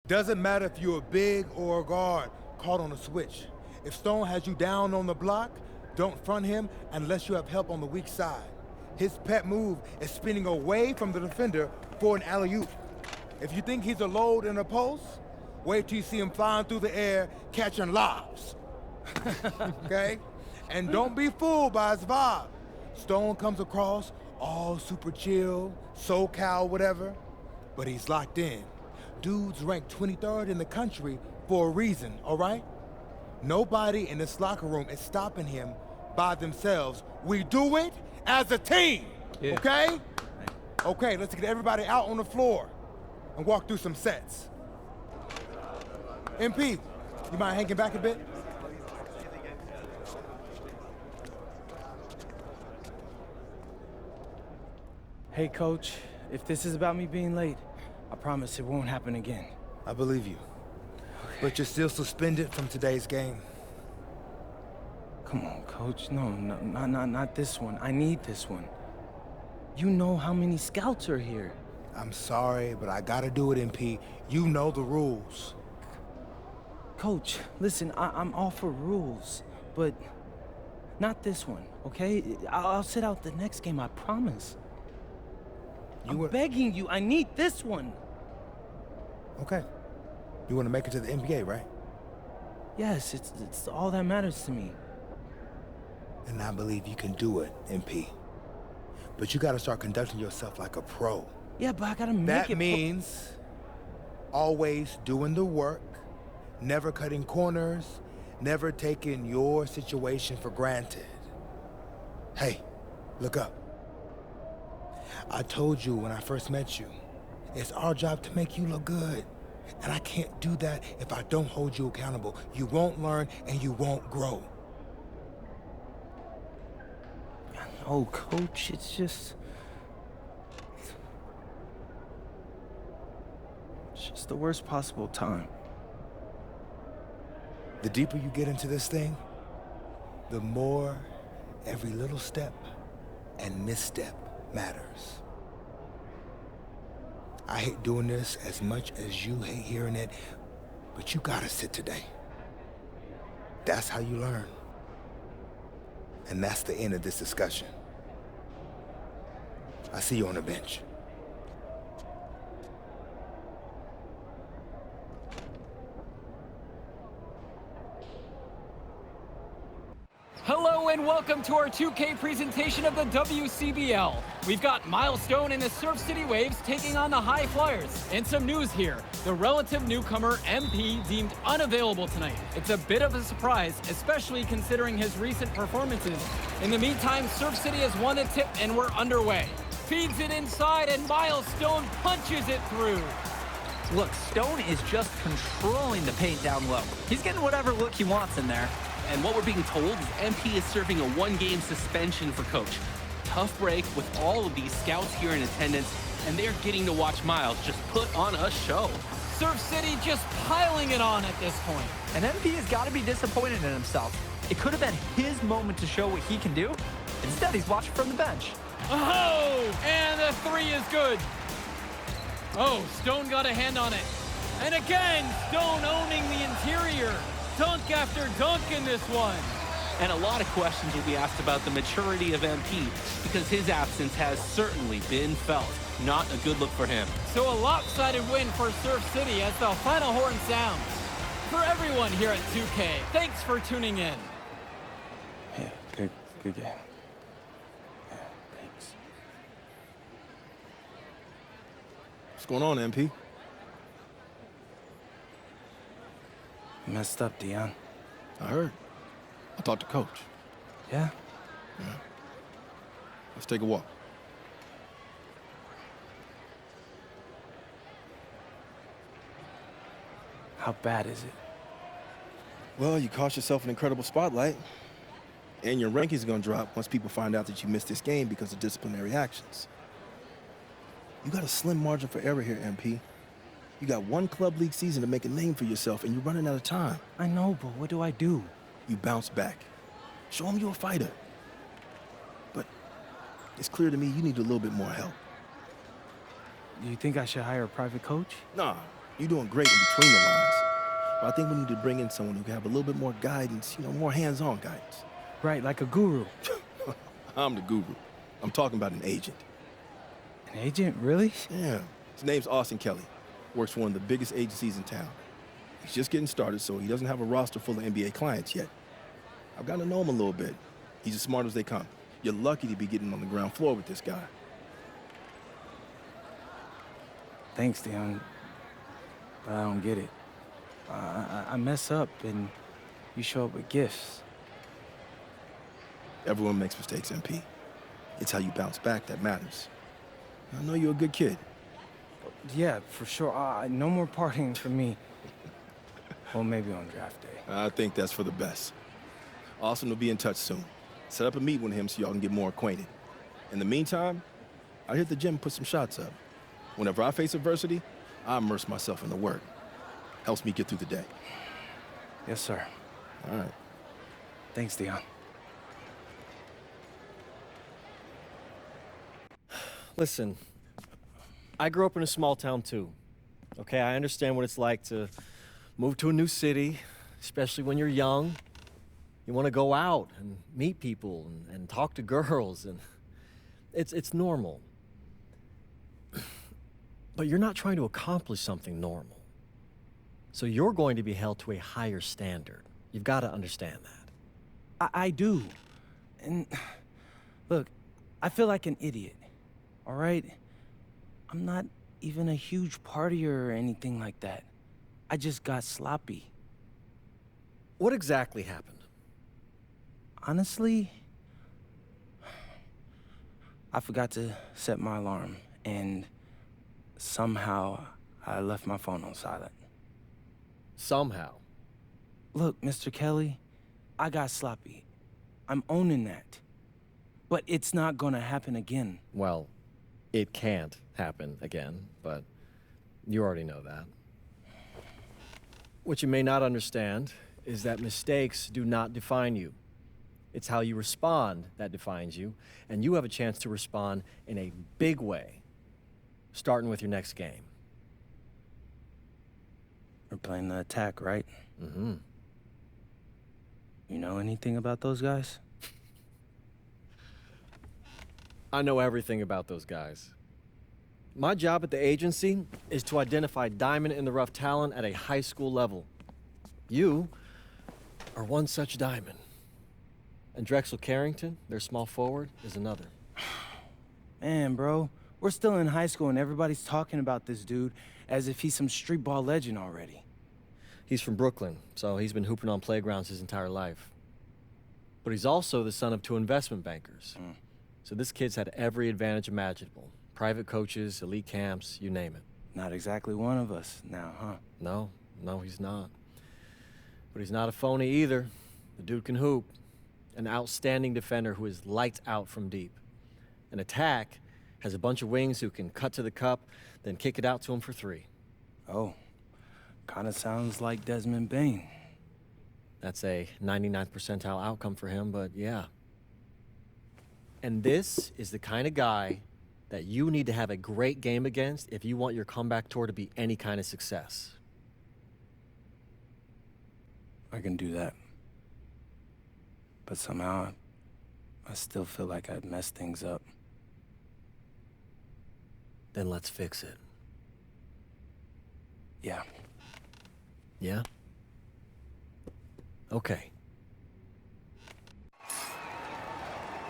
Doesn't matter if you're a big or a guard caught on a switch. If Stone has you down on the block, don't front him unless you have help on the weak side. His pet move is spinning away from the defender for an alley-oop. If you think he's a load in a post, wait till you see him flying through the air catching lobs. Okay? And don't be fooled by his vibe. Stone comes across all super chill, SoCal, whatever, but he's locked in. Dude's ranked 23rd in the country for a reason, all right? Nobody in this locker room is stopping him by themselves. We do it as a team, okay? Okay, let's get everybody out on the floor and walk through some sets. MP, you mind hanging back a bit? Hey, Coach, if this is about me being late, I promise it won't happen again. I believe you. But you're still suspended from today's game. Come on, Coach. No, not this one. I need this one. You know how many scouts are here. I'm sorry, but I gotta do it, MP. You know the rules. Coach, listen, I'm all for rules, but not this one, okay? I'll sit out the next game, I promise. I'm begging you, I need this one. Okay. You want to make it to the NBA, right? Yes, it's all that matters to me. And I believe you can do it, MP. But you gotta start conducting yourself like a pro. Yeah, but I gotta make it. That means always doing the work, never cutting corners, never taking your situation for granted. Hey, look up. I told you when I first met you, it's our job to make you look good. And I can't do that if I don't hold you accountable. You won't learn and you won't grow. No, Coach, it's just the worst possible time. The deeper you get into this thing, the more every little step and misstep matters. I hate doing this as much as you hate hearing it, but you gotta sit today. That's how you learn. And that's the end of this discussion. I see you on the bench. Hello and welcome to our 2K presentation of the WCBL. We've got Milestone and the Surf City Waves taking on the High Flyers. And some news here. The relative newcomer MP deemed unavailable tonight. It's a bit of a surprise, especially considering his recent performances. In the meantime, Surf City has won a tip and we're underway. Feeds it inside and Milestone punches it through. Look, Stone is just controlling the paint down low. He's getting whatever look he wants in there. And what we're being told is MP is serving a one-game suspension for Coach. Tough break with all of these scouts here in attendance, and they're getting to watch Miles just put on a show. Surf City just piling it on at this point. And MP has got to be disappointed in himself. It could have been his moment to show what he can do. Instead, he's watching from the bench. Oh, and the three is good. Oh, Stone got a hand on it. And again, Stone owning the interior. Dunk after dunk in this one. And a lot of questions will be asked about the maturity of MP because his absence has certainly been felt. Not a good look for him. So a lopsided win for Surf City as the final horn sounds. For everyone here at 2K, thanks for tuning in. Yeah, good game. Yeah, thanks. What's going on, MP? Messed up, Dion. I heard. I talked to Coach. Yeah? Yeah. Let's take a walk. How bad is it? Well, you cost yourself an incredible spotlight. And your ranking's gonna drop once people find out that you missed this game because of disciplinary actions. You got a slim margin for error here, MP. You got one club league season to make a name for yourself, and you're running out of time. I know, but what do I do? You bounce back. Show them you're a fighter. But it's clear to me you need a little bit more help. Do you think I should hire a private coach? Nah, You're doing great in between the lines. But I think we need to bring in someone who can have a little bit more guidance, more hands-on guidance. Right, like a guru. I'm the guru. I'm talking about an agent. An agent, really? Yeah. His name's Austin Kelly. Works for one of the biggest agencies in town. He's just getting started, so he doesn't have a roster full of NBA clients yet. I've gotten to know him a little bit. He's as smart as they come. You're lucky to be getting on the ground floor with this guy. Thanks, Dion. But I don't get it. I mess up and you show up with gifts. Everyone makes mistakes, MP. It's how you bounce back that matters. I know you're a good kid. Yeah, for sure. No more partying for me. Well, maybe on draft day. I think that's for the best. Austin will be in touch soon. Set up a meet with him so y'all can get more acquainted. In the meantime, I hit the gym and put some shots up. Whenever I face adversity, I immerse myself in the work. Helps me get through the day. Yes, sir. All right. Thanks, Dion. Listen, I grew up in a small town too. Okay, I understand what it's like to move to a new city, especially when you're young. You want to go out and meet people and talk to girls, and it's normal. But you're not trying to accomplish something normal. So you're going to be held to a higher standard. You've got to understand that. I do. And look, I feel like an idiot. All right? I'm not even a huge partier or anything like that. I just got sloppy. What exactly happened? Honestly, I forgot to set my alarm, and somehow I left my phone on silent. Somehow. Look, Mr. Kelly, I got sloppy. I'm owning that. But it's not gonna happen again. Well, it can't happen again, but you already know that. What you may not understand is that mistakes do not define you. It's how you respond that defines you, and you have a chance to respond in a big way, starting with your next game. We're playing the attack, right? Mm-hmm. You know anything about those guys? I know everything about those guys. My job at the agency is to identify diamond-in-the-rough talent at a high school level. You are one such diamond. And Drexel Carrington, their small forward, is another. Man, bro, we're still in high school and everybody's talking about this dude as if he's some street ball legend already. He's from Brooklyn, so he's been hooping on playgrounds his entire life. But he's also the son of 2 investment bankers. So this kid's had every advantage imaginable. Private coaches, elite camps, you name it. Not exactly one of us now, huh? No, he's not. But he's not a phony either. The dude can hoop. An outstanding defender who is lights out from deep. An attack has a bunch of wings who can cut to the cup, then kick it out to him for 3. Oh, kind of sounds like Desmond Bain. That's a 99th percentile outcome for him, but yeah. And this is the kind of guy that you need to have a great game against if you want your comeback tour to be any kind of success. I can do that. But somehow, I still feel like I'd messed things up. Then let's fix it. Yeah. Yeah? Okay.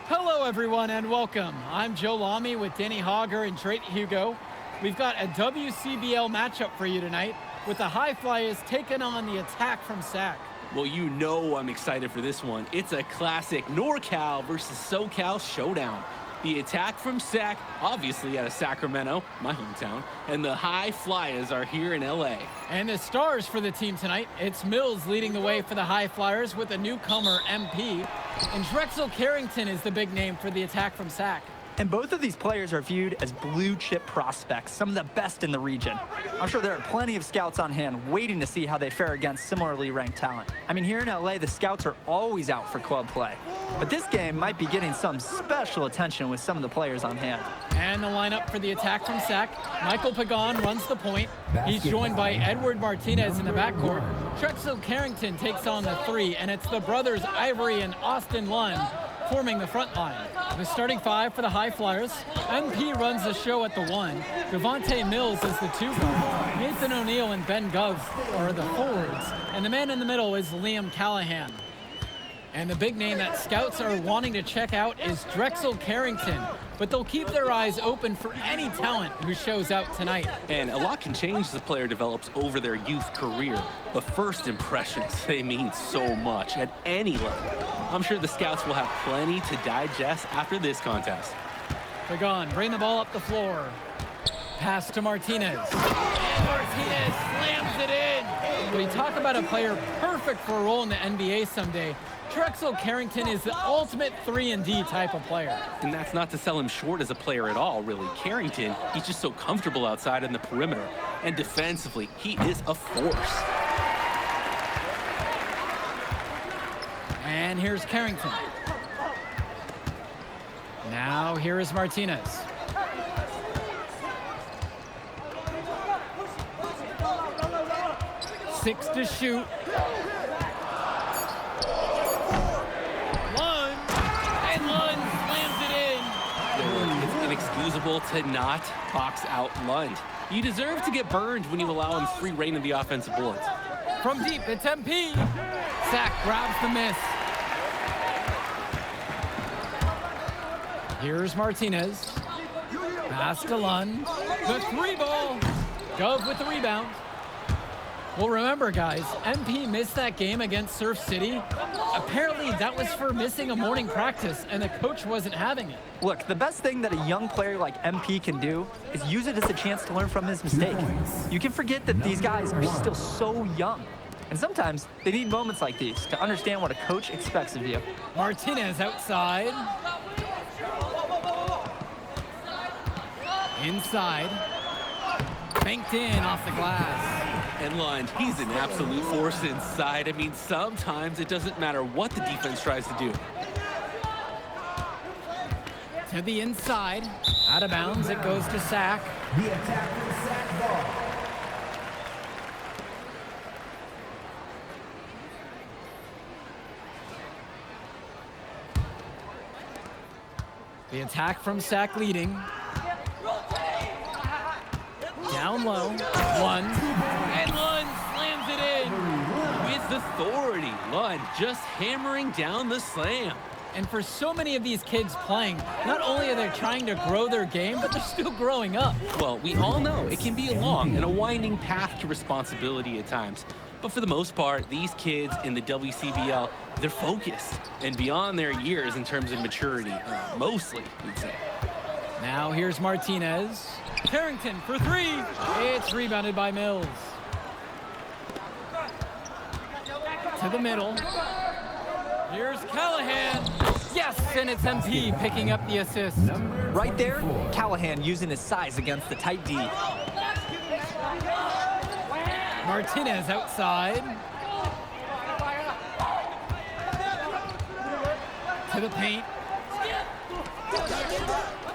Hello, everyone, and welcome. I'm Joe Lamy with Danny Hogger and Drake Hugo. We've got a WCBL matchup for you tonight with the High Flyers taking on the Attack from SAC. Well, you know I'm excited for this one. It's a classic NorCal versus SoCal showdown. The Attack from SAC, obviously out of Sacramento, my hometown, and the High Flyers are here in LA. And the stars for the team tonight, it's Mills leading the way for the High Flyers with a newcomer, MP. And Drexel Carrington is the big name for the Attack from SAC. And both of these players are viewed as blue-chip prospects, some of the best in the region. I'm sure there are plenty of scouts on hand waiting to see how they fare against similarly ranked talent. I mean, here in LA, the scouts are always out for club play. But this game might be getting some special attention with some of the players on hand. And the lineup for the attack from Sac. Michael Pagan runs the point. He's joined by Edward Martinez in the backcourt. Drexel Carrington takes on the 3, and it's the brothers Ivory and Austin Lund forming the front line. The starting 5 for the High Flyers. MP runs the show at the 1. Devontae Mills is the 2 guard. Nathan O'Neill and Ben Gov are the forwards. And the man in the middle is Liam Callahan. And the big name that scouts are wanting to check out is Drexel Carrington. But they'll keep their eyes open for any talent who shows out tonight. And a lot can change as a player develops over their youth career. But first impressions, they mean so much at any level. I'm sure the scouts will have plenty to digest after this contest. Pagan, bring the ball up the floor. Pass to Martinez. And Martinez slams it in. When you talk about a player perfect for a role in the NBA someday, Drexel Carrington is the ultimate 3-and-D type of player. And that's not to sell him short as a player at all, really. Carrington, he's just so comfortable outside in the perimeter. And defensively, he is a force. And here's Carrington. Now here is Martinez. Six to shoot. Lund, and Lund slams it in. It's inexcusable to not box out Lund. You deserve to get burned when you allow him free reign of the offensive boards. From deep, it's MP. Sac grabs the miss. Here's Martinez. Pass to Lund. The 3 ball. Gov with the rebound. Well, remember, guys, MP missed that game against Surf City. Apparently, that was for missing a morning practice, and the coach wasn't having it. Look, the best thing that a young player like MP can do is use it as a chance to learn from his mistake. You can forget that these guys are still so young. And sometimes they need moments like these to understand what a coach expects of you. Martinez outside. Inside. Banked in off the glass. And Lund, he's an absolute force inside. I mean, sometimes it doesn't matter what the defense tries to do. To the inside. Out of bounds, it goes to Sac. The attack from Sac ball. The attack from Sac leading. Down low. Lund. And Lund slams it in. With authority, Lund just hammering down the slam. And for so many of these kids playing, not only are they trying to grow their game, but they're still growing up. Well, we all know it can be a long and a winding path to responsibility at times. But for the most part, these kids in the WCBL, they're focused and beyond their years in terms of maturity, mostly, we'd say. Now here's Martinez. Carrington for 3. It's rebounded by Mills. To the middle. Here's Callahan. Yes, and it's MP picking up the assist. Right there, Callahan using his size against the tight D. Martinez outside. To the paint.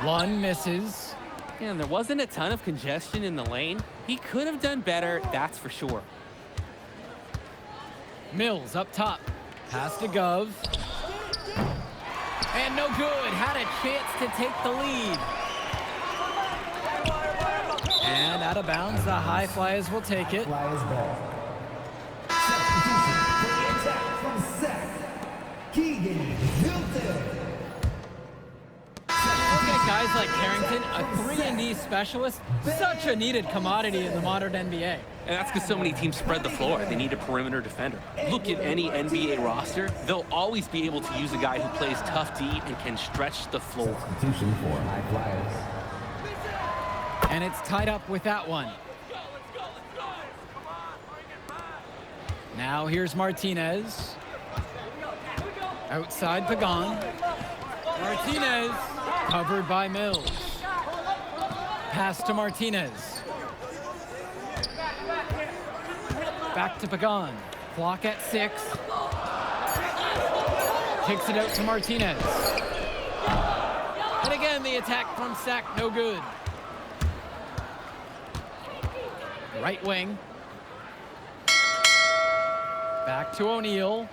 Lund misses. And there wasn't a ton of congestion in the lane. He could have done better, that's for sure. Mills up top. Pass to Gov. And no good. Had a chance to take the lead. And out of bounds, the High Flyers will take it. Flyers ball. Substitution for the attack from Sac. Keegan Hilton. Look at guys like Carrington, a 3-and-D specialist, such a needed commodity in the modern NBA. And that's because so many teams spread the floor. They need a perimeter defender. Look at any NBA roster. They'll always be able to use a guy who plays tough D and can stretch the floor. Substitution for High Flyers. And it's tied up with that one. Now here's Martinez. Outside Pagan. Martinez. Covered by Mills. Pass to Martinez. Back to Pagan. Clock at 6. Kicks it out to Martinez. And again, the attack from Sack, no good. Right wing. Back to O'Neal.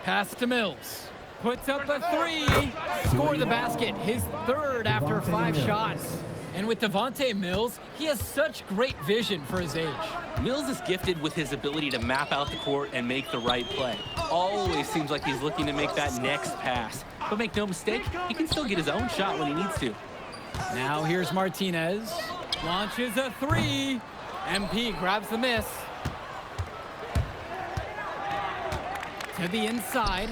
Pass to Mills. Puts up a 3. Score the basket. His third after 5 shots. And with Devontae Mills, he has such great vision for his age. Mills is gifted with his ability to map out the court and make the right play. Always seems like he's looking to make that next pass. But make no mistake, he can still get his own shot when he needs to. Now here's Martinez. Launches a 3. MP grabs the miss. To the inside.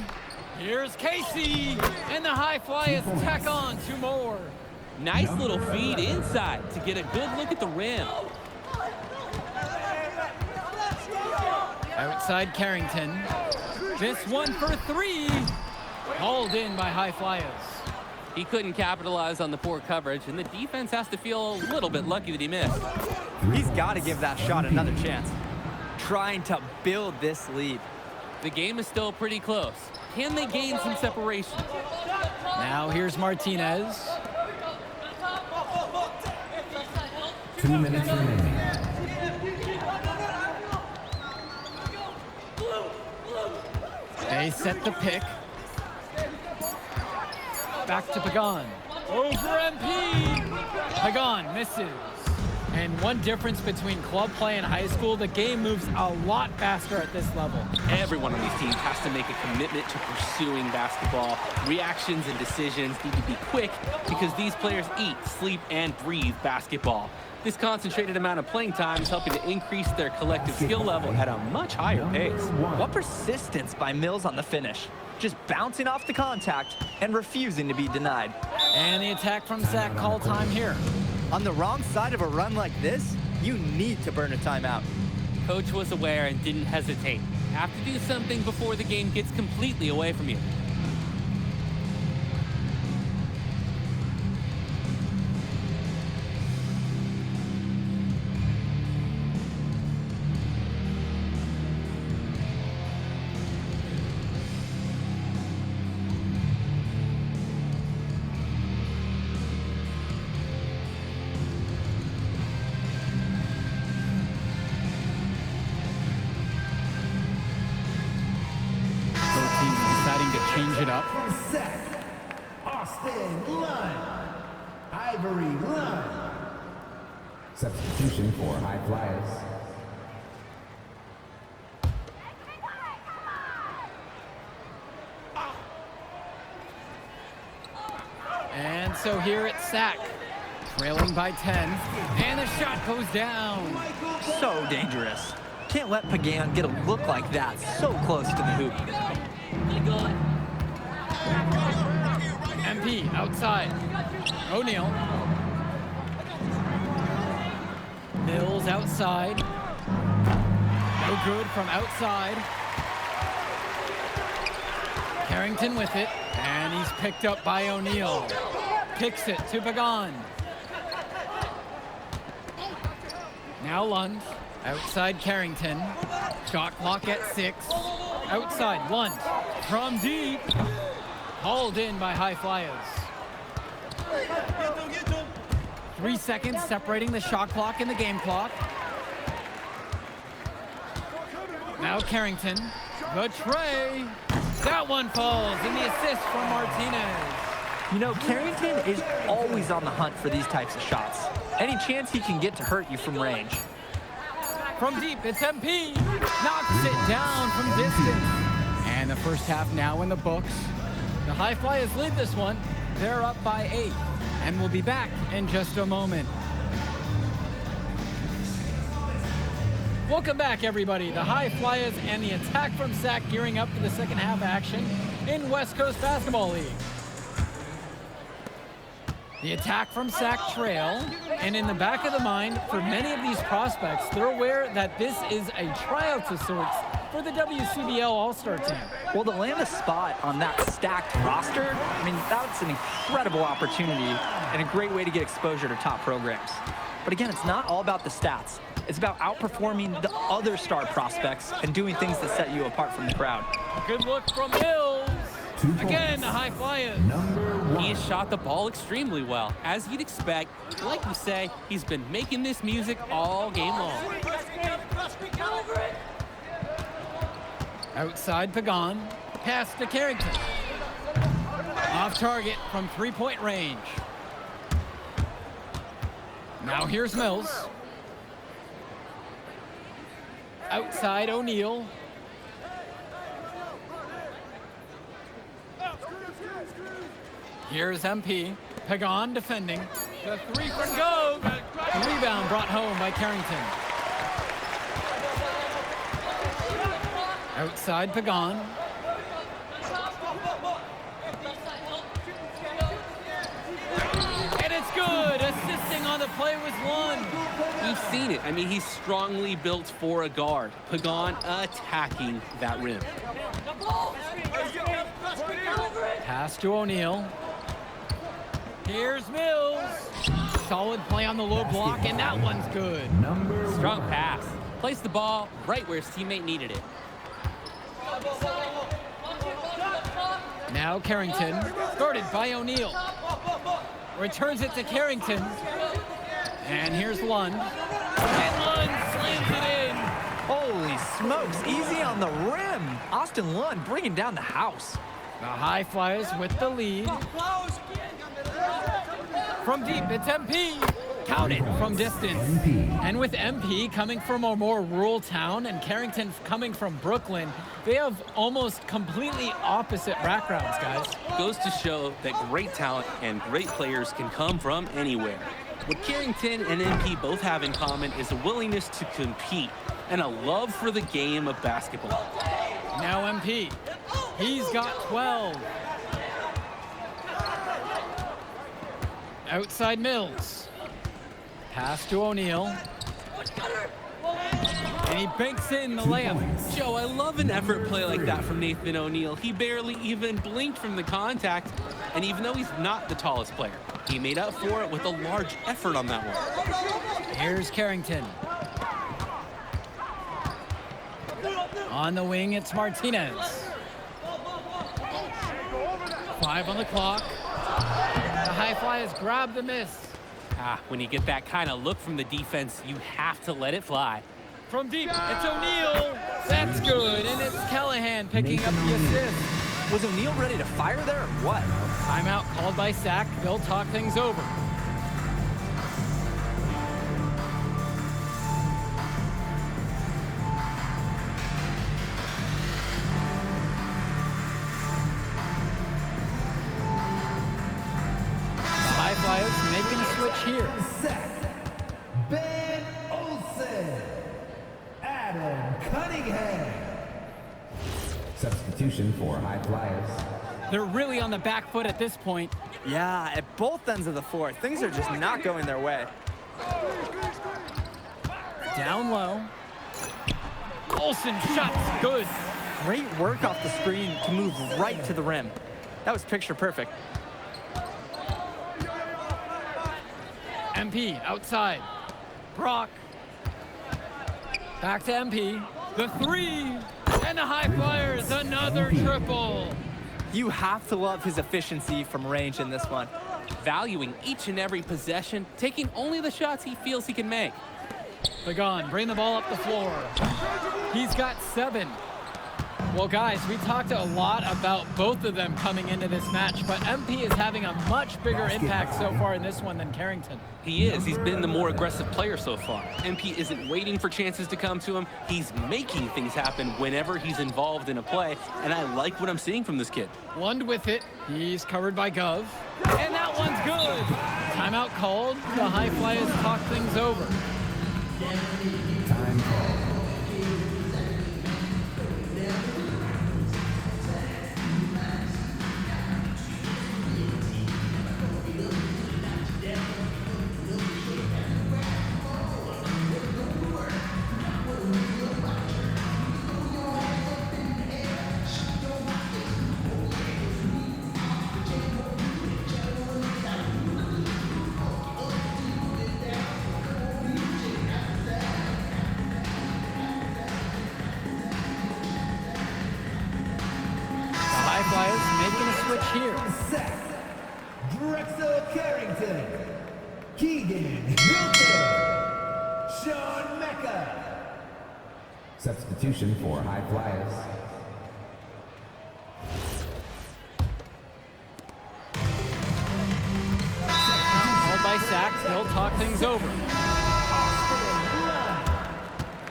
Here's Casey. And the high flyers tack on 2 more. Nice little feed inside to get a good look at the rim. Outside Carrington. This one for 3. Hauled in by high flyers. He couldn't capitalize on the poor coverage, and the defense has to feel a little bit lucky that he missed. He's got to give that shot another chance. Trying to build this lead. The game is still pretty close. Can they gain some separation? Now here's Martinez. 2 minutes remaining. They set the pick. Back to Pagan. Over MP. Pagan misses. And one difference between club play and high school, the game moves a lot faster at this level. Everyone on these teams has to make a commitment to pursuing basketball. Reactions and decisions need to be quick because these players eat, sleep, and breathe basketball. This concentrated amount of playing time is helping to increase their collective skill level at a much higher pace. What persistence by Mills on the finish. Just bouncing off the contact and refusing to be denied. And the attack from Zach, call time here. On the wrong side of a run like this, you need to burn a timeout. Coach was aware and didn't hesitate. Have to do something before the game gets completely away from you. Change it up. From Seth, Austin Lund. Ivory Lund. Substitution for high flyers. And so here it's Sack, trailing by 10, and the shot goes down. So dangerous. Can't let Pagan get a look like that so close to the hoop. MP outside. O'Neal. Mills outside. No good from outside. Carrington with it, and he's picked up by O'Neal. Kicks it to Pagan. Now Lund. Outside Carrington. Shot clock at 6. Outside Lund. From deep. Hauled in by high flyers. 3 seconds separating the shot clock and the game clock. Now Carrington. The tray. That one falls, and the assist from Martinez. You know, Carrington is always on the hunt for these types of shots. Any chance he can get to hurt you from range. From deep, it's MP. Knocks it down from distance. And the first half now in the books. The High Flyers lead this one. They're up by 8. And we'll be back in just a moment. Welcome back, everybody. The High Flyers and the attack from Sac gearing up for the second half action in West Coast Basketball League. The attack from Sac trail, and in the back of the mind, for many of these prospects, they're aware that this is a tryout of sorts for the WCBL All-Star team. Well, to land a spot on that stacked roster, I mean, that's an incredible opportunity and a great way to get exposure to top programs. But again, it's not all about the stats. It's about outperforming the other star prospects and doing things that set you apart from the crowd. Good look from Mills. 2 points. Again, the high flyers. Number 1. He has shot the ball extremely well. As you'd expect, like you say, he's been making this music all game long. Outside Pagan. Pass to Carrington. Off target from three-point range. Now here's Mills. Outside O'Neal. Here's MP. Pagan defending. The three from go. The rebound brought home by Carrington. Outside Pagan. And it's good. Assisting on the play was Lund. We've seen it. I mean, he's strongly built for a guard. Pagan attacking that rim. Pass to O'Neal. Here's Mills. Solid play on the low block, and that one's good. Number Strong pass. Placed the ball right where his teammate needed it. Now Carrington, guarded by O'Neal. Returns it to Carrington. And here's Lund. And Lund slams it in. Holy smokes, easy on the rim. Austin Lund bringing down the house. The High Flyers with the lead. From deep, it's MP. Counted from distance. And with MP coming from a more rural town and Carrington coming from Brooklyn, they have almost completely opposite backgrounds, guys. Goes to show that great talent and great players can come from anywhere. What Carrington and MP both have in common is a willingness to compete and a love for the game of basketball. Now MP. He's got 12. Outside Mills. Pass to O'Neal. And he banks in the layup. Joe, I love an effort play like that from Nathan O'Neal. He barely even blinked from the contact, and even though he's not the tallest player, he made up for it with a large effort on that one. Here's Carrington. On the wing, it's Martinez. 5 on the clock. The High Flyers grab the miss. When you get that kind of look from the defense, you have to let it fly. From deep, it's O'Neal. That's good, and it's Callahan picking up the assist. Was O'Neal ready to fire there or what? Timeout called by Sack. They'll talk things over. The High Flyers making a switch here. Set. Ben Olsen. Adam Cunningham. Substitution for High Flyers. They're really on the back foot at this point. Yeah, at both ends of the floor, things are just not going their way. Down low. Olsen shots good. Great work off the screen to move right to the rim. That was picture perfect. MP outside. Brock. Back to MP. The three. And the High Flyers, another triple. You have to love his efficiency from range in this one. Valuing each and every possession, taking only the shots he feels he can make. Pagan, bring the ball up the floor. He's got 7. Well, guys, we talked a lot about both of them coming into this match, but MP is having a much bigger impact so far in this one than Carrington. He is. He's been the more aggressive player so far. MP isn't waiting for chances to come to him. He's making things happen whenever he's involved in a play, and I like what I'm seeing from this kid. Lund with it. He's covered by Gov. And that one's good. Timeout called. The High Flyers talk things over. Time call. here. Sack. Drexel Carrington. Keegan Hilton. Sean Mecca. Substitution for high flyers. Called by sacks, they'll talk things over.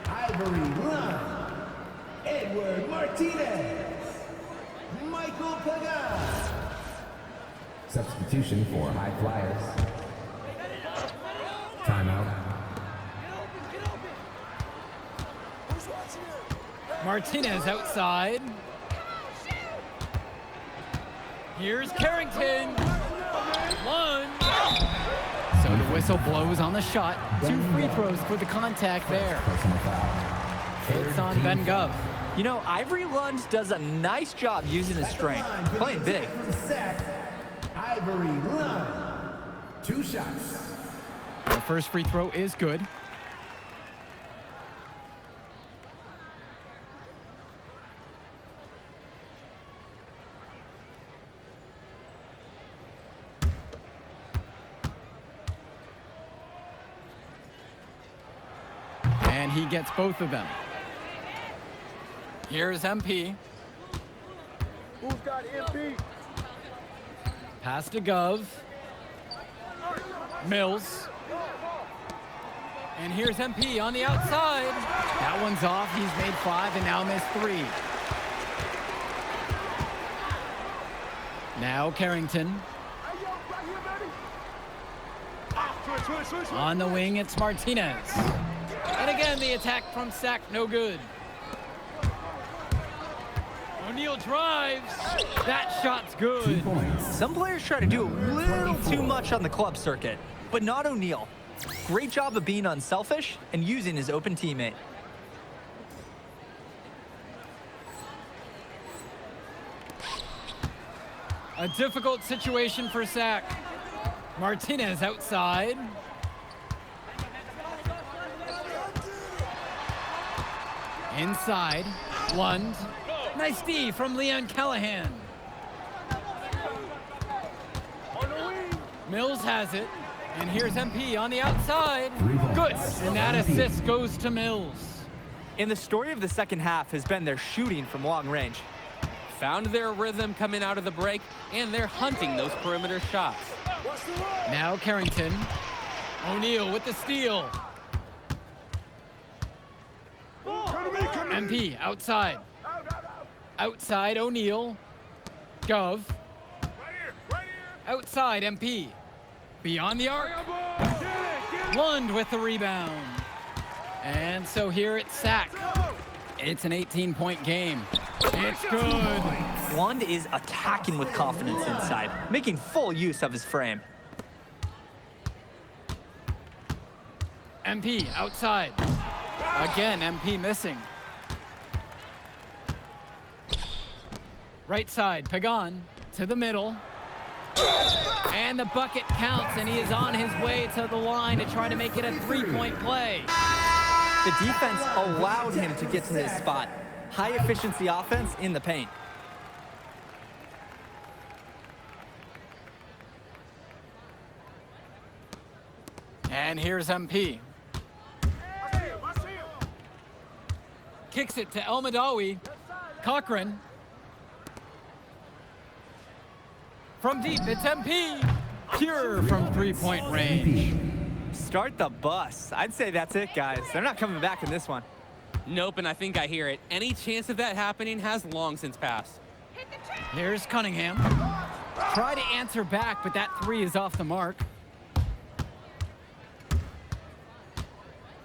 Ivory Lund. Edward Martinez. Michael Pagan. Substitution for high flyers. Timeout. Martinez outside. Here's Carrington. One. So the whistle blows on the shot. 2 free throws for the contact there. It's on Ben Gov. You know, Ivory Lund does a nice job using his strength, playing big. Sack. Ivory Lund. 2 shots. The first free throw is good. And he gets both of them. Here's MP. Who's got MP? Pass to Gov. Mills. And here's MP on the outside. That one's off. He's made 5 and now missed 3. Now Carrington. On the wing, it's Martinez. And again, the attack from Sack, no good. O'Neal drives. That shot's good. Some players try to do a little too much on the club circuit, but not O'Neal. Great job of being unselfish and using his open teammate. A difficult situation for Sack. Martinez outside. Inside. Lund. Nice D from Leon Callahan. Mills has it. And here's MP on the outside. Good. And that assist goes to Mills. And the story of the second half has been their shooting from long range. Found their rhythm coming out of the break, and they're hunting those perimeter shots. Now Carrington. O'Neal with the steal. MP outside. Outside O'Neal. Gov. Outside MP. Beyond the arc. Lund with the rebound. And so here it's Sack. It's an 18-point game. It's good. Lund is attacking with confidence inside, making full use of his frame. MP outside. Again, MP missing. Right side, Pagan to the middle. And the bucket counts, and he is on his way to the line to try to make it a 3-point play. The defense allowed him to get to this spot. High efficiency offense in the paint. And here's MP. Kicks it to El Madawi. Cochran. From deep, it's MP. Pure from 3-point range. Start the bus. I'd say that's it, guys. They're not coming back in this one. Nope, and I think I hear it. Any chance of that happening has long since passed. Here's Cunningham. Try to answer back, but that 3 is off the mark.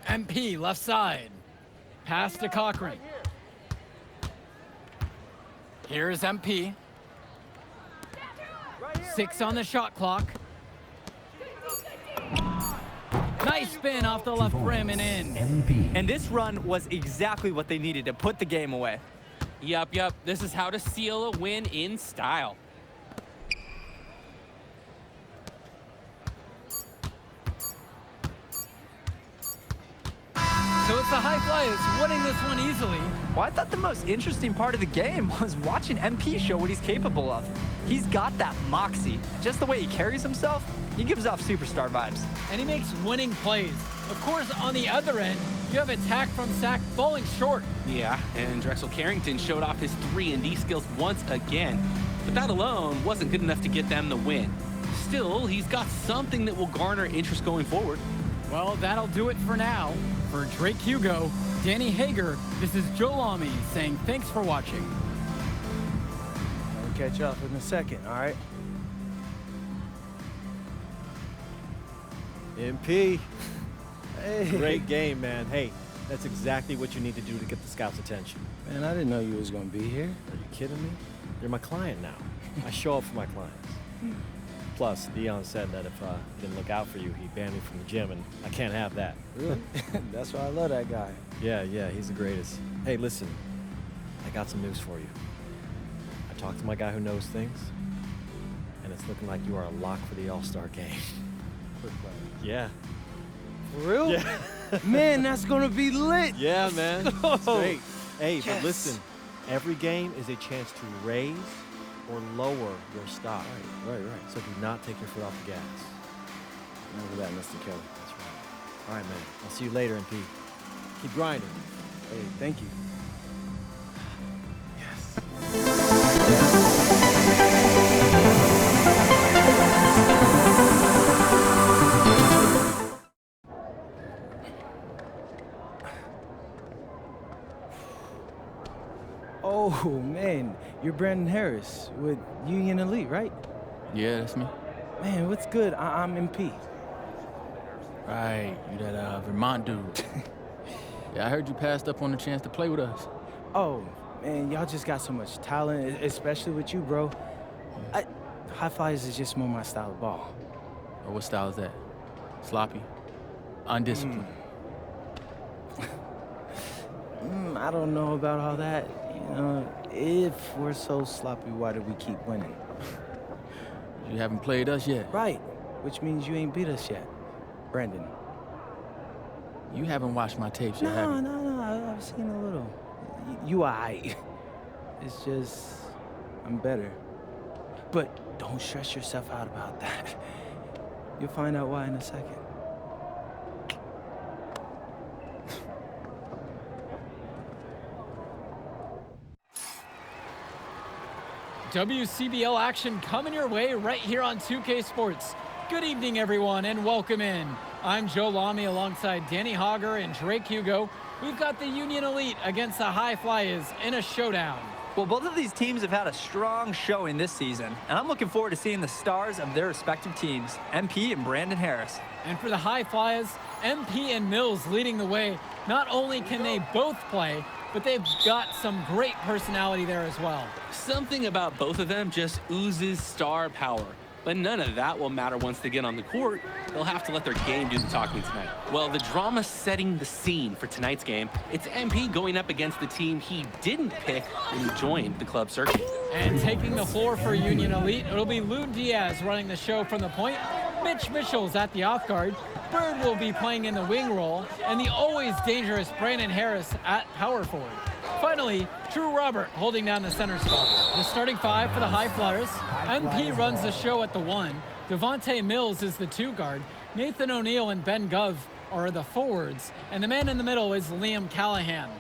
MP left side. Pass to Cochran. Here's MP. 6 on the shot clock. Nice spin off the left rim and in. And this run was exactly what they needed to put the game away. Yup. This is how to seal a win in style. So it's the High Flyers winning this one easily. Well, I thought the most interesting part of the game was watching MP show what he's capable of. He's got that moxie. Just the way he carries himself, he gives off superstar vibes. And he makes winning plays. Of course, on the other end, you have attack from Sack falling short. Yeah, and Drexel Carrington showed off his 3-and-D skills once again. But that alone wasn't good enough to get them the win. Still, he's got something that will garner interest going forward. Well, that'll do it for now. For Drake Hugo, Danny Hager, this is Joe Lamy saying thanks for watching. I'll catch up in a second, all right? MP. Hey. Great game, man. Hey, that's exactly what you need to do to get the scouts' attention. Man, I didn't know you was gonna be here. Are you kidding me? You're my client now. I show up for my clients. Plus, Dion said that if he didn't look out for you, he'd ban me from the gym, and I can't have that. Really? That's why I love that guy. Yeah, he's the greatest. Hey, listen, I got some news for you. I talked to my guy who knows things, and it's looking like you are a lock for the All-Star game. Quick question. Yeah. For real? Yeah. Man, that's gonna be lit. Yeah, man. It's great. Hey, Yes. but listen, every game is a chance to raise or lower your stock. Right. So do not take your foot off the gas. Remember that, Mr. Kelly. That's right. All right, man. I'll see you later, MP. Keep grinding. Hey, thank you. Oh, man, you're Brandon Harris with Union Elite, right? Yeah, that's me. Man, what's good? I'm MP. Right, you that Vermont dude. Yeah, I heard you passed up on the chance to play with us. Oh, man, y'all just got so much talent, especially with you, bro. High Flyers is just more my style of ball. Or what style is that? Sloppy? Undisciplined? I don't know about all that. You know, if we're so sloppy, why do we keep winning? You haven't played us yet. Right, which means you ain't beat us yet, Brandon. You haven't watched my tapes yet, have you? No, I've seen a little. You aight. It's just, I'm better. But don't stress yourself out about that. You'll find out why in a second. WCBL action coming your way right here on 2K Sports. Good evening, everyone, and welcome in. I'm Joe Lamy alongside Danny Hager and Drake Hugo. We've got the Union Elite against the High Flyers in a showdown. Well, both of these teams have had a strong showing this season, and I'm looking forward to seeing the stars of their respective teams, MP and Brandon Harris. And for the High Flyers, MP and Mills leading the way. Not only can they both play, but they've got some great personality there as well. Something about both of them just oozes star power. But none of that will matter once they get on the court. They'll have to let their game do the talking tonight. Well, the drama setting the scene for tonight's game, it's MP going up against the team he didn't pick when he joined the club circuit. And taking the floor for Union Elite, it'll be Lou Diaz running the show from the point. Mitch Mitchell's at the off guard. Bird will be playing in the wing role, and the always dangerous Brandon Harris at power forward. Finally, Drew Robert holding down the center spot. The starting five for the High Flyers. MP runs the show at the 1. Devontae Mills is the 2 guard. Nathan O'Neill and Ben Gov are the forwards. And the man in the middle is Liam Callahan.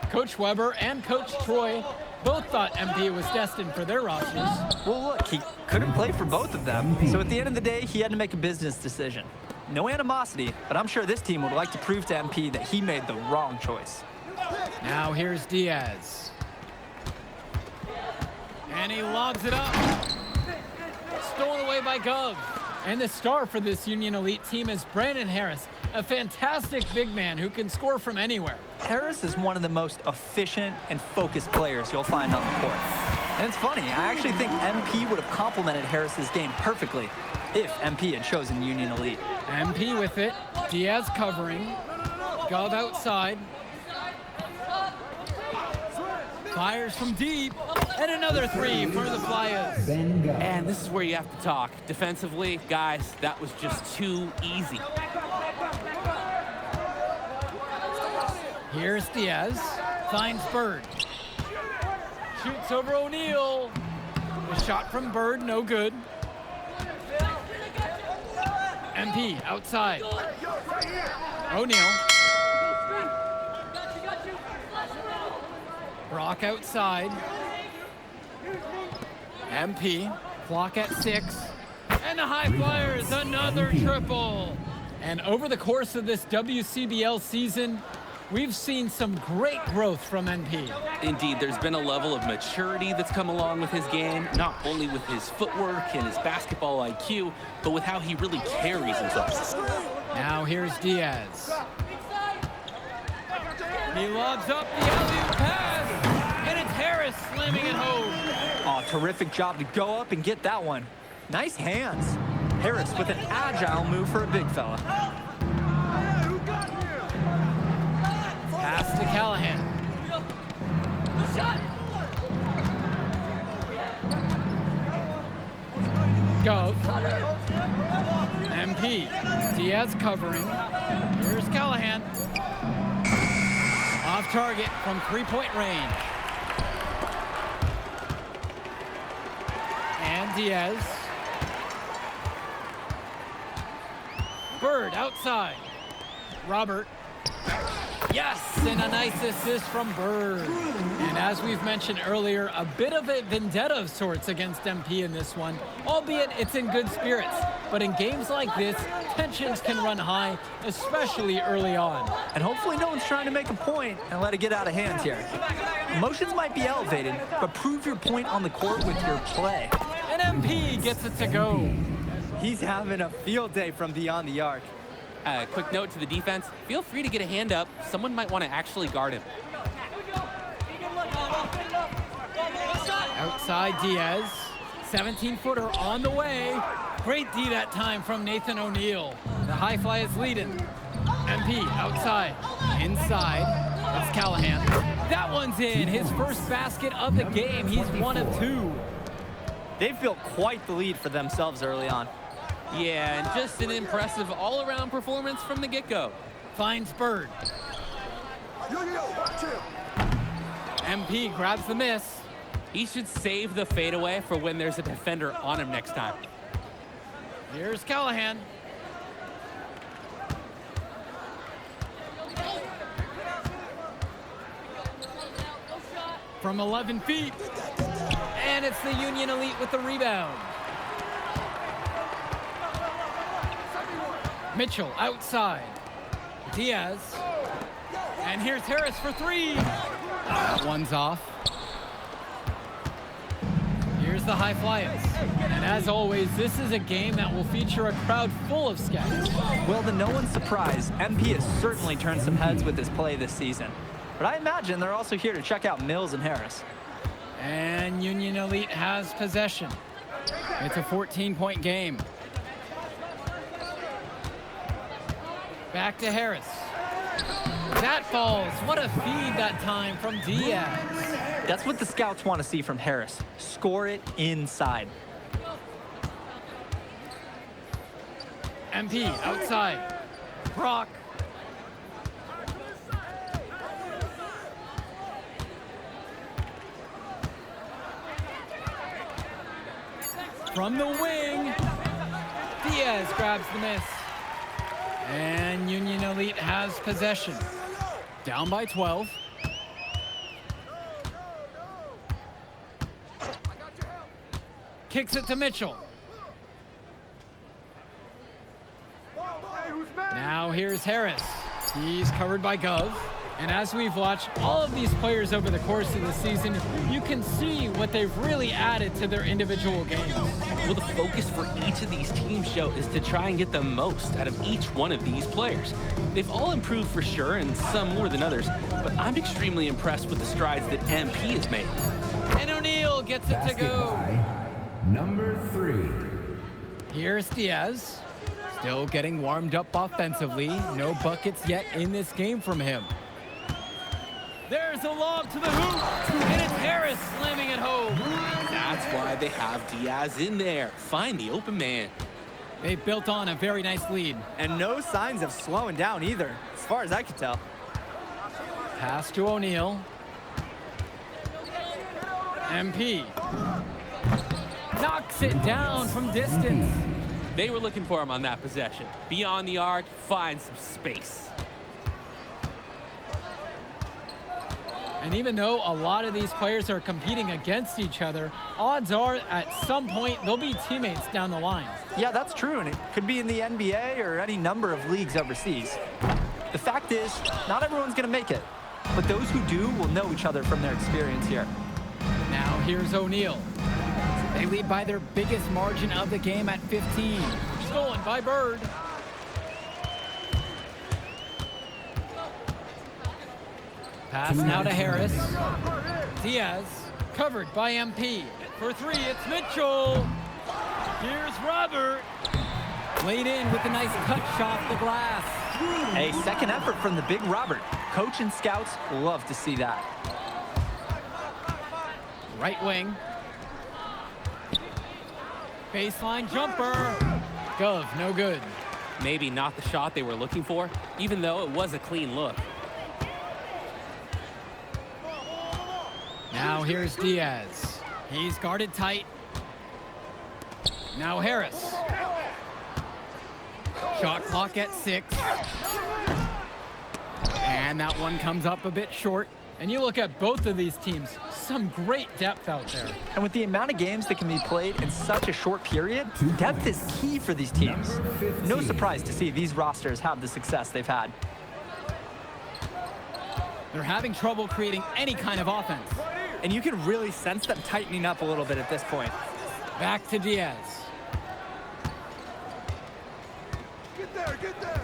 Coach Weber and Coach Troy both thought MP was destined for their rosters. Well, look, he couldn't play for both of them. So at the end of the day, he had to make a business decision. No animosity, but I'm sure this team would like to prove to MP that he made the wrong choice. Now here's Diaz. And he lobs it up. Stolen away by Gov. And the star for this Union Elite team is Brandon Harris, a fantastic big man who can score from anywhere. Harris is one of the most efficient and focused players you'll find on the court. And it's funny, I actually think MP would have complemented Harris's game perfectly if MP had chosen Union Elite. MP with it. Diaz covering. Gov outside. Fires from deep, and another 3 for the Flyers. And this is where you have to talk. Defensively, guys, that was just too easy. Here's Diaz. Finds Bird. Shoots over O'Neal. The shot from Bird, no good. MP outside. O'Neal. Brock outside. MP. Clock at 6. And the High Flyers, another triple. And over the course of this WCBL season, we've seen some great growth from NP. Indeed, there's been a level of maturity that's come along with his game, not only with his footwork and his basketball IQ, but with how he really carries himself. Now here's Diaz. He lobs up the alley-oop pass, and it's Harris slamming it home. Oh, terrific job to go up and get that one. Nice hands. Harris with an agile move for a big fella. Pass to Callahan. Go. MP. Diaz covering. Here's Callahan. Off target from three-point range. And Diaz. Bird outside. Robert. Yes, and a nice assist from Bird. And as we've mentioned earlier, a bit of a vendetta of sorts against MP in this one, albeit it's in good spirits. But in games like this, tensions can run high, especially early on. And hopefully no one's trying to make a point and let it get out of hand here. Emotions might be elevated, but prove your point on the court with your play. And MP gets it to go. He's having a field day from beyond the arc. Quick note to the defense, feel free to get a hand up. Someone might want to actually guard him. Outside Diaz, 17-footer on the way. Great D that time from Nathan O'Neal. The High Fly is leading. MP outside, inside, it's Callahan. That one's in, his first basket of the game. He's 1 of 2. They've built quite the lead for themselves early on. Yeah, and just an impressive all-around performance from the get-go. Finds Bird. MP grabs the miss. He should save the fadeaway for when there's a defender on him next time. Here's Callahan. From 11 feet. And it's the Union Elite with the rebound. Mitchell outside. Diaz. And here's Harris for 3. That one's off. Here's the High Flyers. And as always, this is a game that will feature a crowd full of scouts. Well, to no one's surprise, MP has certainly turned some heads with his play this season. But I imagine they're also here to check out Mills and Harris. And Union Elite has possession. It's a 14-point game. Back to Harris. That falls. What a feed that time from Diaz. That's what the scouts want to see from Harris. Score it inside. MP outside. Brock. From the wing. Diaz grabs the miss. And Union Elite has possession. Down by 12. Kicks it to Mitchell. Now here's Harris. He's covered by Gov. And as we've watched all of these players over the course of the season, you can see what they've really added to their individual games. Well, the focus for each of these team show is to try and get the most out of each one of these players. They've all improved for sure, and some more than others, but I'm extremely impressed with the strides that MP has made. And O'Neal gets it to go. Number 3. Here's Diaz. Still getting warmed up offensively. No buckets yet in this game from him. There's a lob to the hoop, and it's Harris slamming it home. That's why they have Diaz in there. Find the open man. They built on a very nice lead. And no signs of slowing down either, as far as I can tell. Pass to O'Neal. MP. Knocks it down from distance. They were looking for him on that possession. Beyond the arc, find some space. And even though a lot of these players are competing against each other, odds are at some point they'll be teammates down the line. Yeah, that's true, and it could be in the NBA or any number of leagues overseas. The fact is, not everyone's going to make it, but those who do will know each other from their experience here. Now here's O'Neal. They lead by their biggest margin of the game at 15. Stolen by Bird. Pass now to Harris. Diaz, covered by MP. For three, it's Mitchell. Here's Robert. Laid in with a nice touch off the glass. A second effort from the big Robert. Coach and scouts love to see that. Right wing. Baseline jumper. Gov, no good. Maybe not the shot they were looking for, even though it was a clean look. Now here's Diaz. He's guarded tight. Now Harris. Shot clock at 6. And that one comes up a bit short. And you look at both of these teams, some great depth out there. And with the amount of games that can be played in such a short period, depth is key for these teams. No surprise to see these rosters have the success they've had. They're having trouble creating any kind of offense. And you can really sense them tightening up a little bit at this point. Back to Diaz. Get there!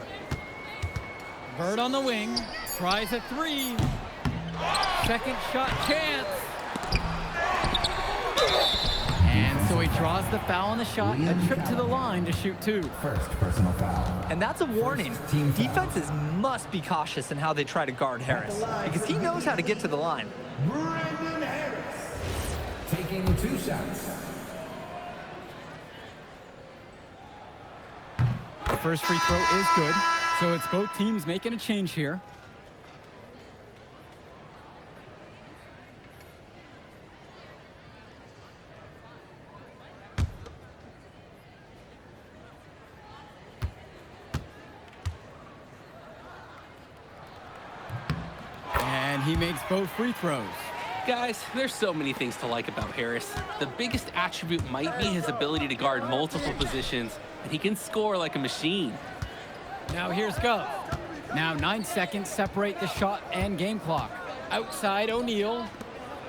Bird on the wing, tries a 3. Second shot chance. And so he draws the foul on the shot, a trip to the line to shoot 2. First personal foul. And that's a warning. Defenses must be cautious in how they try to guard Harris, because he knows how to get to the line. Brandon Harris taking 2 shots. The first free throw is good, so it's both teams making a change here. And he makes both free throws. Guys, there's so many things to like about Harris. The biggest attribute might be his ability to guard multiple positions, and he can score like a machine. Now here's Gov. Now 9 seconds separate the shot and game clock. Outside O'Neal.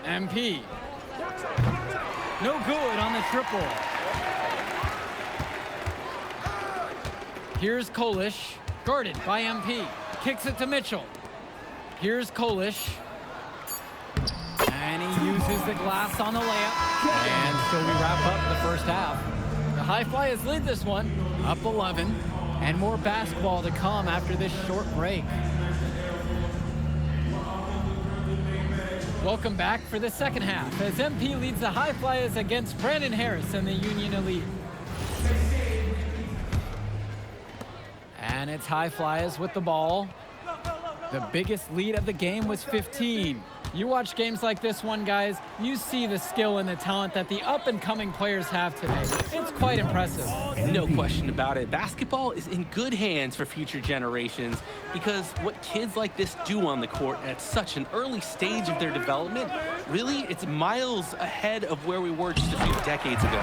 MP. No good on the triple. Here's Kolish, guarded by MP. Kicks it to Mitchell. Here's Kolish. And he uses the glass on the layup. And so we wrap up the first half. The High Flyers lead this one, up 11. And more basketball to come after this short break. Welcome back for the second half as MP leads the High Flyers against Brandon Harris and the Union Elite. And it's High Flyers with the ball. The biggest lead of the game was 15. You watch games like this one, guys, you see the skill and the talent that the up-and-coming players have today. It's quite impressive. No question about it. Basketball is in good hands for future generations because what kids like this do on the court at such an early stage of their development, really, it's miles ahead of where we were just a few decades ago.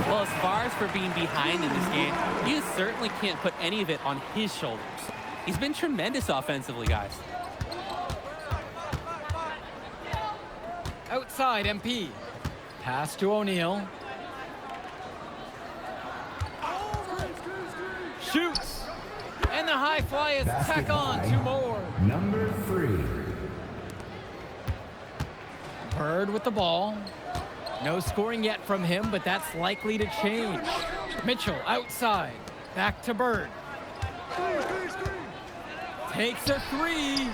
Well, as far as for being behind in this game, you certainly can't put any of it on his shoulders. He's been tremendous offensively, guys. Outside MP. Pass to O'Neal. Shoots. And the High Flyers tack on 2 more. Number 3. Bird with the ball. No scoring yet from him, but that's likely to change. Mitchell outside. Back to Bird. Takes a 3.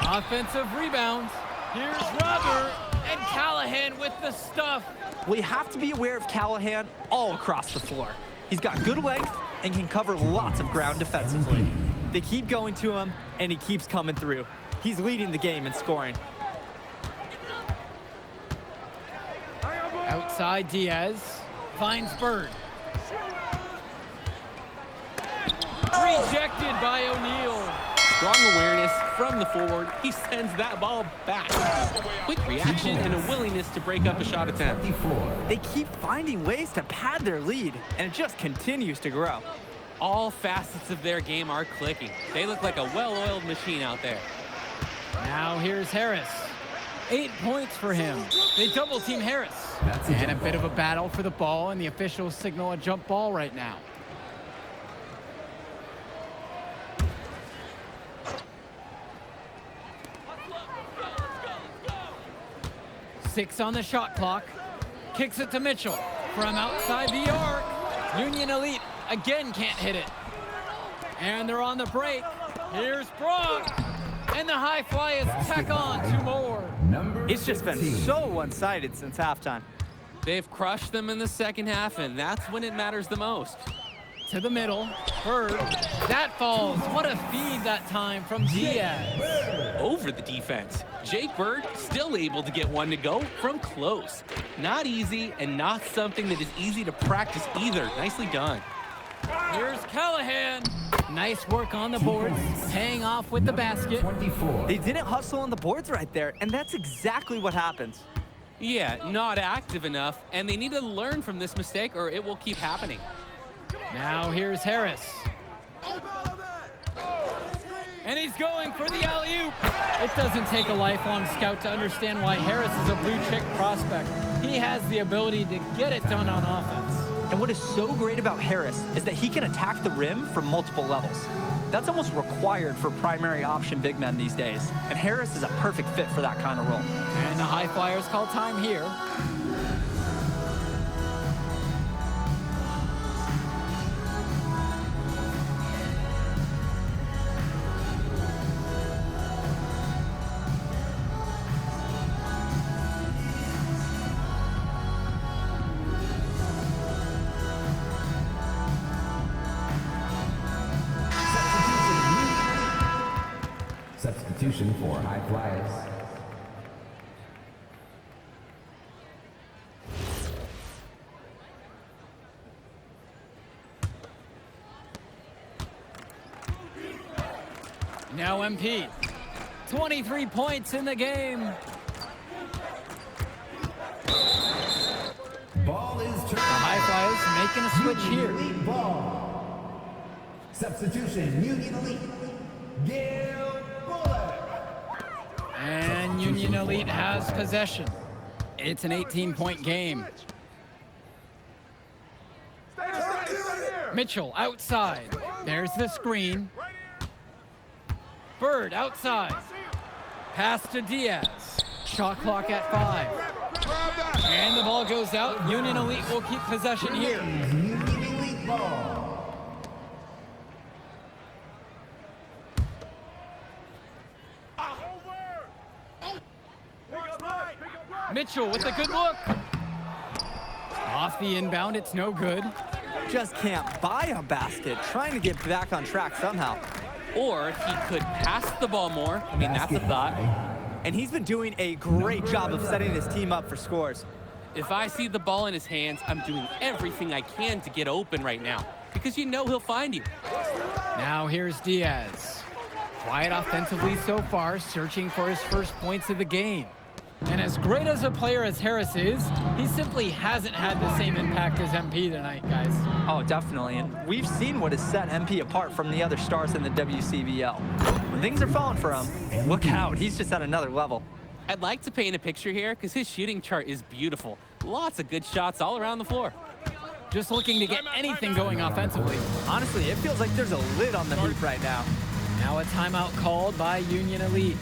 Offensive rebound. Here's Robert and Callahan with the stuff. We have to be aware of Callahan all across the floor. He's got good length and can cover lots of ground defensively. They keep going to him, and he keeps coming through. He's leading the game in scoring. Outside Diaz finds Bird. Rejected by O'Neal. Strong awareness from the forward. He sends that ball back. Quick reaction and a willingness to break up a shot attempt. They keep finding ways to pad their lead, and it just continues to grow. All facets of their game are clicking. They look like a well-oiled machine out there. Now here's Harris. 8 points for him. They double team Harris. And a bit of a battle for the ball, and the officials signal a jump ball right now. Six on the shot clock. Kicks it to Mitchell from outside the arc. Union Elite again can't hit it. And they're on the break. Here's Brock. And the High Flyers tack on 2 more. It's just been so one-sided since halftime. They've crushed them in the second half, and that's when it matters the most. To the middle. Bird. That falls. What a feed that time from Diaz. Over the defense. Jake Bird still able to get one to go from close. Not easy and not something that is easy to practice either. Nicely done. Here's Callahan. Nice work on the boards, paying off with the basket. They didn't hustle on the boards right there, and that's exactly what happens. Yeah, not active enough, and they need to learn from this mistake or it will keep happening. Now here's Harris. And he's going for the alley-oop. It doesn't take a lifelong scout to understand why Harris is a blue-chip prospect. He has the ability to get it done on offense. And what is so great about Harris is that he can attack the rim from multiple levels. That's almost required for primary option big men these days. And Harris is a perfect fit for that kind of role. And the High Flyers call time here. Substitution for High Flyers. Now MP. 23 points in the game. Ball is turned. The High Flyers making a switch here. Elite ball. Substitution, Union Elite. Gil Buller. And Union Elite has possession. It's an 18-point game. Mitchell outside. There's the screen. Bird outside. Pass to Diaz. Shot clock at 5. And the ball goes out. Union Elite will keep possession here. Union Elite ball. Mitchell with a good look. Off the inbound, it's no good. Just can't buy a basket, trying to get back on track somehow. Or he could pass the ball more. I mean, that's a thought. And he's been doing a great job of setting his team up for scores. If I see the ball in his hands, I'm doing everything I can to get open right now because you know he'll find you. Now here's Diaz. Quiet offensively so far, searching for his first points of the game. And as great as a player as Harris is, he simply hasn't had the same impact as MP tonight, guys. Oh, definitely. And we've seen what has set MP apart from the other stars in the WCBL. When things are falling for him, look out. He's just at another level. I'd like to paint a picture here because his shooting chart is beautiful. Lots of good shots all around the floor. Just looking to get anything going offensively. Honestly, it feels like there's a lid on the hoop right now. Now a timeout called by Union Elite.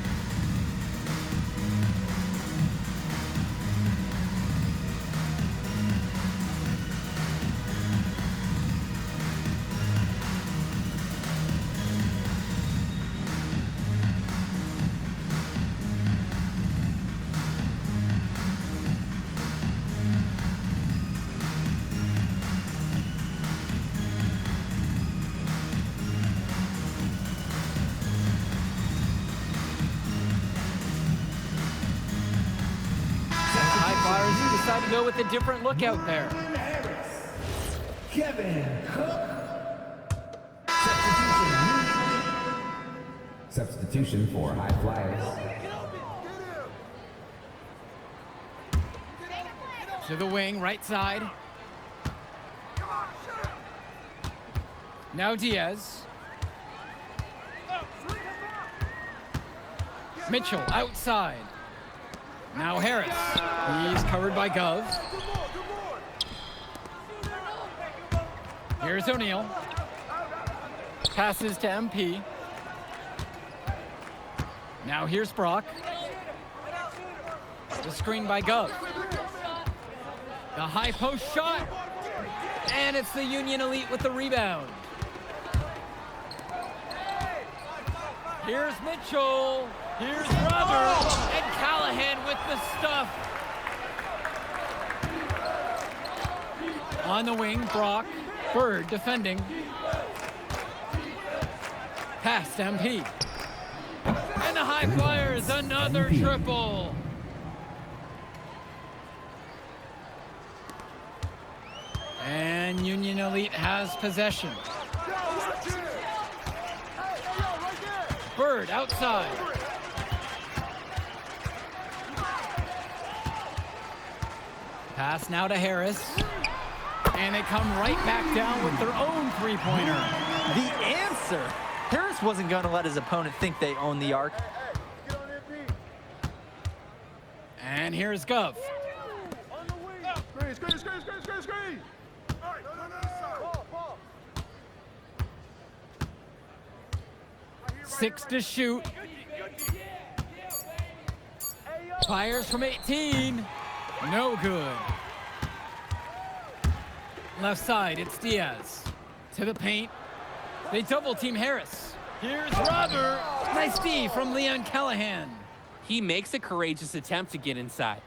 decide to go with a different look out there. Kevin Cook. Substitution for high flyers. To the wing, right side. Now Diaz. Mitchell outside. Now Harris. He's covered by Gov. Here's O'Neal. Passes to MP. Now here's Brock. The screen by Gov. The high post shot. And it's the Union Elite with the rebound. Here's Mitchell. Here's Robert. And Callahan with the stuff. On the wing, Brock. Bird defending. Pass to MP. And the High Flyers, another triple. And Union Elite has possession. Bird outside. Pass now to Harris. And they come right back down with their own three-pointer. The answer. Harris wasn't going to let his opponent think they own the arc. And here's Gov. Screen. 6 to shoot. Fires from 18. No good. Left side, it's Diaz. To the paint. They double team Harris. Here's Robert. Nice D from Leon Callahan. He makes a courageous attempt to get inside,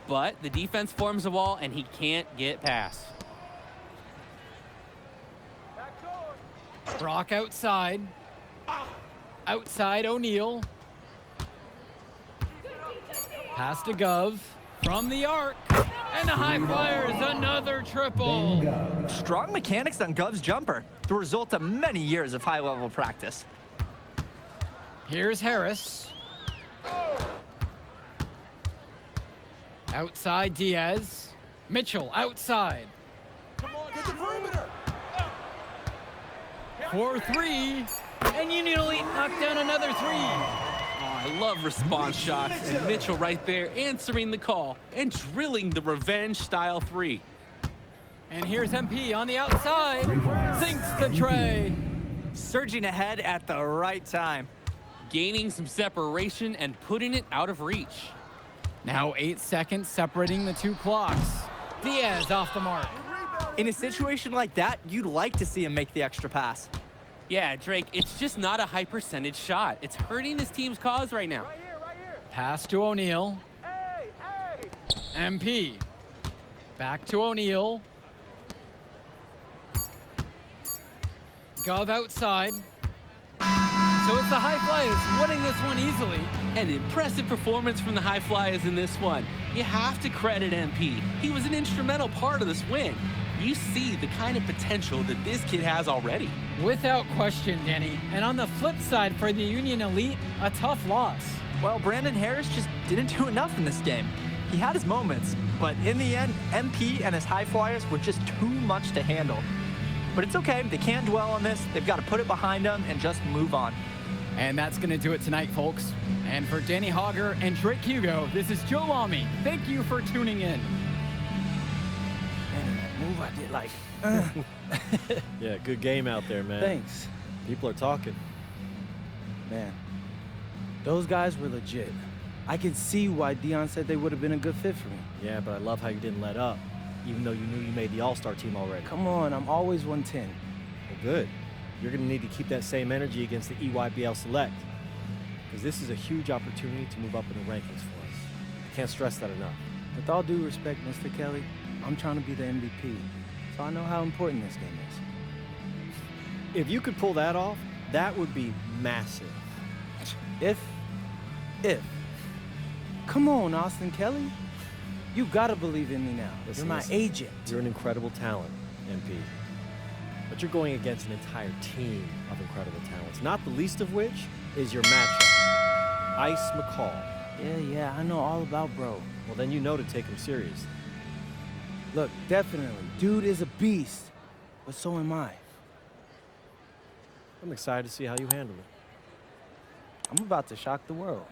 but the defense forms a wall and he can't get past. Brock outside. Outside O'Neal. Pass to Gov. From the arc. And the High Flyers, another triple. Strong mechanics on Gov's jumper, the result of many years of high-level practice. Here's Harris. Outside Diaz. Mitchell outside. Come on, get the perimeter. 4-3. And Union Elite knocked down another three. I love response shots, and Mitchell right there answering the call and drilling the revenge-style three. And here's MP on the outside. Sinks the tray. Surging ahead at the right time. Gaining some separation and putting it out of reach. Now 8 seconds separating the two clocks. Diaz off the mark. In a situation like that, you'd like to see him make the extra pass. Yeah, Drake, it's just not a high-percentage shot. It's hurting his team's cause right now. Pass to O'Neal. MP. Back to O'Neal. Gov outside. So it's the High Flyers winning this one easily. An impressive performance from the High Flyers in this one. You have to credit MP. He was an instrumental part of this win. You see the kind of potential that this kid has already. Without question, Danny. And on the flip side for the Union Elite, a tough loss. Well, Brandon Harris just didn't do enough in this game. He had his moments, but in the end, MP and his High Flyers were just too much to handle. But it's okay, they can't dwell on this. They've got to put it behind them and just move on. And that's going to do it tonight, folks. And for Danny Hogger and Drake Hugo, this is Joe Lamy. Thank you for tuning in. Man, that move I did, like, Yeah, good game out there, man. Thanks. People are talking. Man, those guys were legit. I can see why Dion said they would have been a good fit for me. Yeah, but I love how you didn't let up, even though you knew you made the All-Star team already. Come on, I'm always 110. Well, good. You're going to need to keep that same energy against the EYBL Select, because this is a huge opportunity to move up in the rankings for us. I can't stress that enough. With all due respect, Mr. Kelly, I'm trying to be the MVP, so I know how important this game is. If you could pull that off, that would be massive. If. Come on, Austin Kelly. You gotta believe in me now. Listen, You're my listen. agent. You're an incredible talent, MP. But you're going against an entire team of incredible talents, not the least of which is your matchup, Ice McCall. Yeah, I know all about bro. Well, then you know to take him seriously. Look, definitely, dude is a beast, but so am I. I'm excited to see how you handle it. I'm about to shock the world.